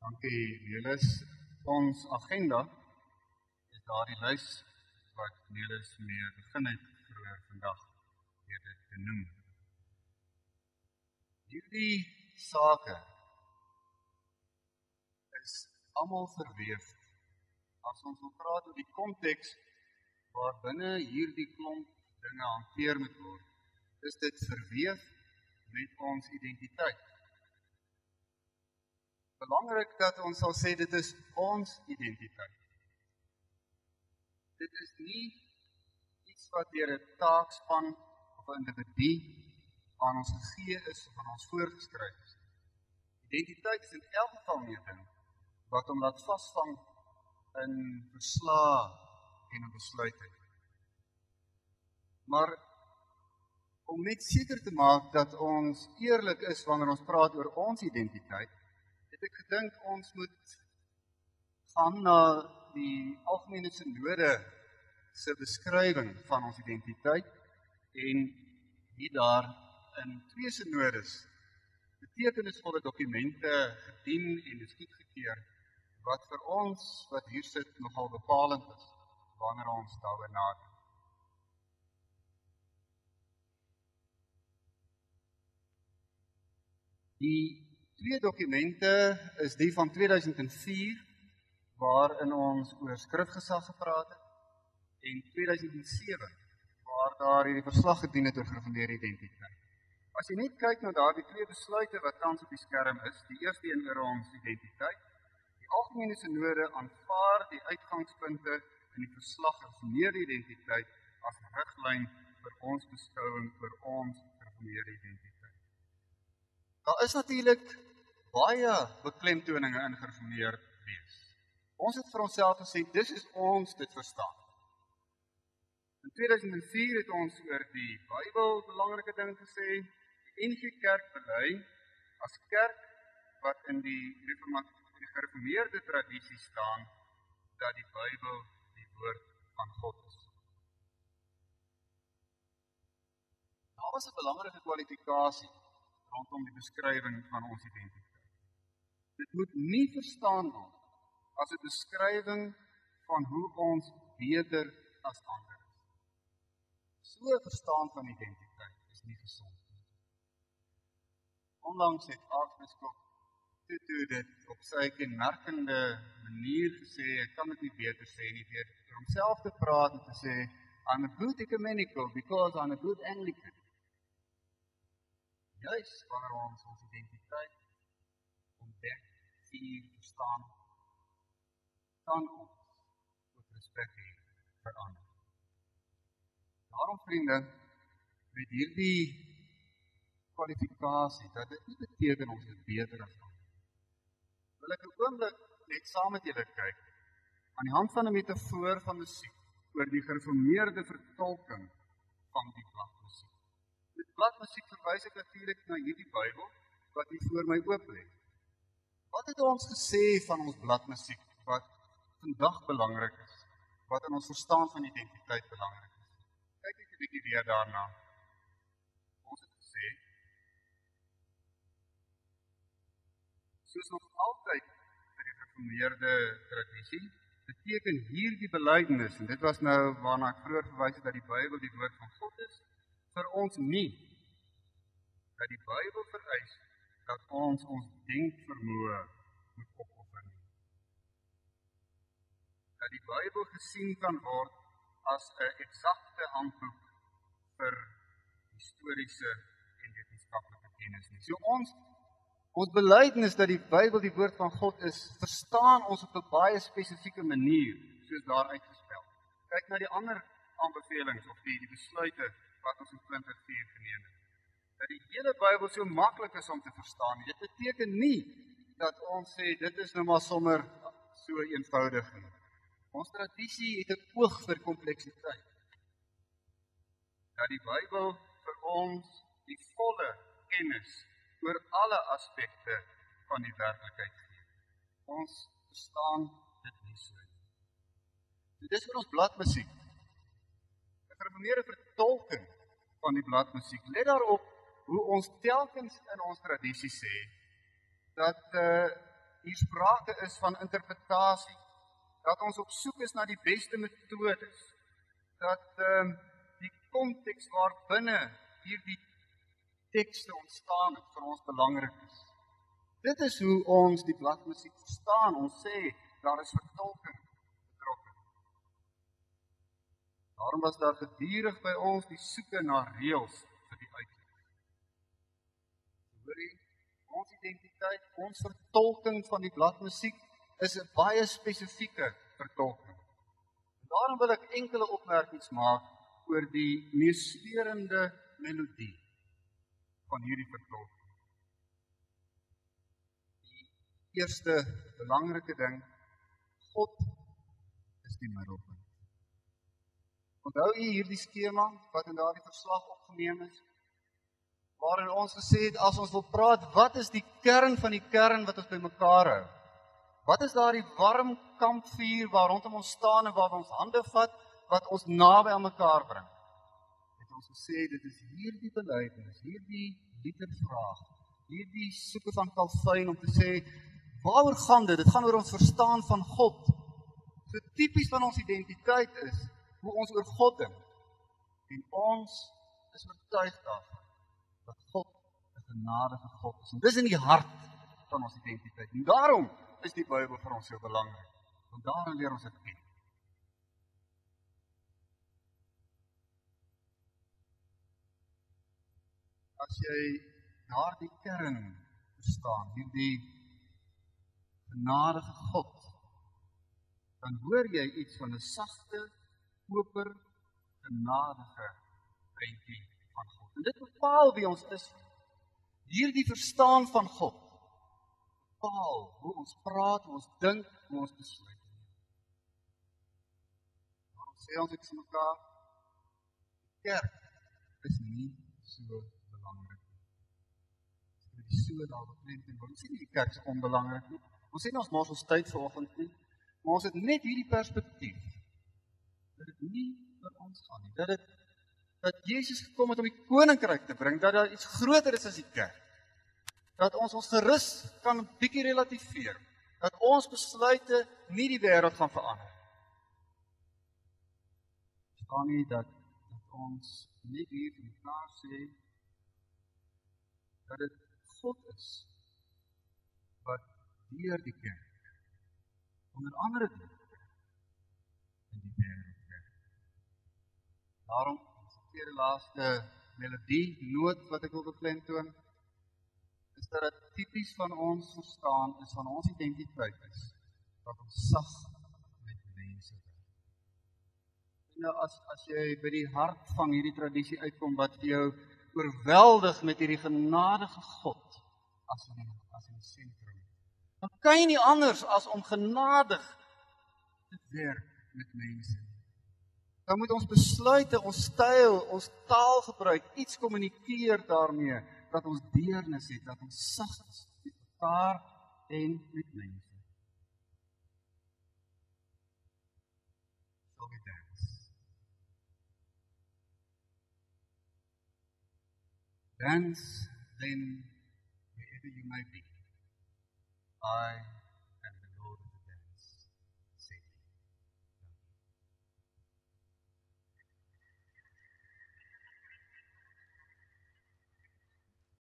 Dankie, Nelis. Ons agenda is daardie lys wat Nelis mee begin het vroeër vandag deur dit te noem. Hierdie sake is almal verweef. As ons wil praat oor die konteks waarbinne hierdie klomp dinge hanteer moet word, is dit verweef met ons identiteit. Belangrik dat ons sal sê dit is ons identiteit. Dit is nie iets wat deur 'n taakspan of 'n individu aan ons gegee is of aan ons voorgeskryf is. Identiteit is in elk geval nie 'n ding wat hom laat vasvang in verslae en in besluite. Maar om net seker te maak dat ons eerlik is wanneer ons praat oor ons identiteit, het ek gedink ons moet gaan na die algemene sinode se beskrywing van ons identiteit en hier daar in 2 sinodes betekenisvolle dokumente gedien en is goedgekeur wat vir ons wat hier sit nogal bepalend is wanneer ons daaroor nadink. Die 2 dokumente is die van 2004, waarin ons oor skrifgesag gepraat het, en 2007, waar daar hierdie verslag gedien het oor gereformeerde identiteit. As jy net kyk na daardie 2 besluite wat tans op die skerm is, die eerste een oor ons identiteit, die algemene sinode aanvaar die uitgangspunte in die verslag gereformeerde identiteit as riglyn vir ons beskouing oor ons gereformeerde identiteit. Daar is natuurlik baie beklemtoninge in gereformeerd wees. Ons het vir onsself gesê, dis is ons dit verstaan. In 2004 het ons oor die Bybel belangrike ding gesê, die NG Kerk bely as kerk wat in die gereformeerde tradisie staan, dat die Bybel die woord van God is. Daar was 'n belangrike kwalifikasie rondom die beskrywing van ons identiteit. Dit moet nie verstaan word as 'n beskrywing van hoe ons beter as ander is. So 'n verstaan van identiteit is nie gesond nie. Onlangs het aartsbiskop Tutu dit op sy kenmerkende manier gesê, ek kan dit nie beter sê nie, deur homself te praat en te sê, I'm a good ecumenical because I'm a good Anglican. Juist wanneer ons identiteit ontdek, vier, verstaan, kan ons tot respek hê vir ander. Daarom, vriende, met hierdie kwalifikasie, dat dit nie beteken ons is beter as ander. Wil ek 'n oomblik net saam met julle kyk, aan die hand van 'n metafoor van musiek, oor die gereformeerde vertolking van die bladmusiek. Met bladmusiek verwys ek natuurlik na hierdie Bybel, wat hier voor my oop lê. Wat het ons gesê van ons bladmusiek, wat vandag belangrik is, wat in ons verstaan van identiteit belangrik is? Kyk net 'n bietjie weer daarna. Ons het gesê, soos nog altyd vir die gereformeerde tradisie, beteken hierdie belydenis, en dit was nou waarna ek vroeër verwys het dat die Bybel die woord van God is, vir ons nie, dat die Bybel vereis dat ons denkvermoë moet opoffer nie. Dat die Bybel gesien kan word as 'n eksakte handboek vir historiese en wetenskaplike kennis nie. So ons belydenis dat die Bybel die woord van God is, verstaan ons op 'n baie spesifieke manier, soos daar uitgespel. Kyk na die ander aanbevelings of die besluite wat ons in 2004 geneem het. Dat die hele Bybel so maklik is om te verstaan. Dit beteken nie dat ons sê dit is nou maar sommer so eenvoudig nie. Ons tradisie het 'n oog vir kompleksiteit. Dat die Bybel vir ons die volle kennis oor alle aspekte van die werklikheid gee. Ons verstaan dit nie so nie. Dit is vir ons bladmusiek. 'n gereformeerde vertolking van die bladmusiek. Let daarop hoe ons telkens in ons tradisie sê, dat hier sprake is van interpretasie, dat ons op soek is na die beste metodes, dat die konteks waarbinne hierdie tekste ontstaan het vir ons belangrik is. Dit is hoe ons die bladmusiek verstaan. Ons sê, daar is vertolking betrokke. Daarom was daar gedurig by ons die soeke na reëls vir die uitleg. Hoor jy, ons identiteit, ons vertolking van die bladmusiek is 'n baie spesifieke vertolking. En daarom wil ek enkele opmerkings maak oor die meeslerende melodie van hierdie vertolking. Die eerste belangrike ding, God is die middelpunt. Onthou u hierdie skema wat in daardie verslag opgeneem is, waarin ons gesê het, as ons wil praat, wat is die kern van die kern wat ons bymekaar hou? Wat is daardie warm kampvuur waar rondom ons staan en waar ons hande vat, wat ons naby aan mekaar bring? Het ons gesê, dit is hierdie belydenis, hierdie liedervraag, hierdie soeke van Calvin om te sê, waaroor gaan dit? Dit gaan oor ons verstaan van God. So tipies van ons identiteit is, hoe ons oor God dink. En ons is oortuig daarvan, dat God 'n genadige God is. En dis in die hart van ons identiteit. En daarom is die Bybel vir ons so belangrik. Want daarin leer ons dit ken. As jy daardie kern verstaan, hierdie genadige God, dan hoor jy iets van 'n sagte, koper, genadige prentjie van God. En dit bepaal wie ons is. Hierdie verstaan van God bepaal hoe ons praat, hoe ons dink, hoe ons besluit. Waarom sê ons dit vir mekaar? Die kerk is nie so belangrik nie. Dit is so daar beklemd en ons sê nie die kerk is onbelangrik nie. Ons sê nie ons mors ons tyd vanoggend nie, maar ons het net hierdie perspektief, dat dit nie vir ons gaan nie, dat Jesus gekom het om die koninkryk te bring, dat daar iets groter is as die kerk, dat ons gerus kan 'n bietjie relativeer, dat ons besluite nie die wêreld gaan verander. Verstaan nie dat ons net hier vir mekaar sê, dat dit God is, wat deur die kerk, onder andere die kerk, in die wêreld werk. Daarom, die laaste melodie, noot wat ek wil beklemtoon, is dat dit tipies van ons verstaan is, van ons identiteit is, dat ons sag met mense werk. Nou, as jy by die hart van hierdie tradisie uitkom, wat vir jou oorweldig met hierdie genadige God, as in die sentrum, dan kan jy nie anders as om genadig te werk met mense. Dan moet ons besluite, ons styl, ons taalgebruik, iets kommunikeer daarmee, dat ons deernis het, dat ons sag is met mekaar en met mense. Shall we dance? Dance then wherever you may be. I